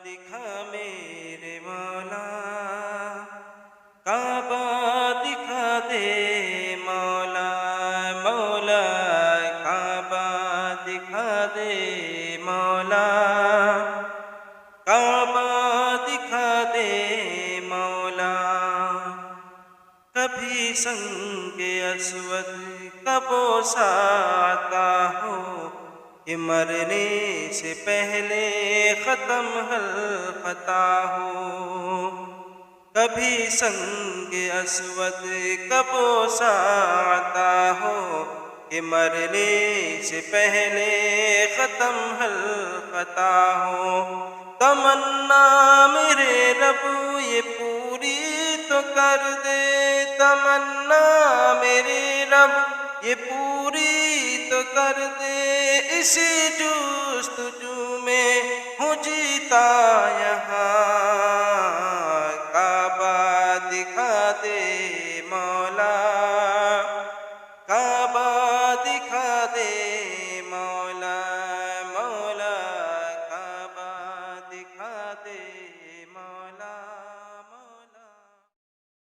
दिखा मेरे मौला, काबा दिखा दे मौला, मौला काबा दिखा दे मौला, काबा दिखा दे मौला। कभी संगे अस्वद कबो साता हो, कि मरने से पहले ख़त्म हल्क़ता हो। कभी संग अस्वद कबो साता हो, कि मरने से पहले ख़त्म हल्क़ता हो। तमन्ना मेरे रब ये पूरी तो कर दे, तमन्ना मेरे रब ये पूरी तो कर दे। इसी जुस्तजू में हूँ जीता यहाँ, काबा दिखा दे मौला, काबा दिखा दे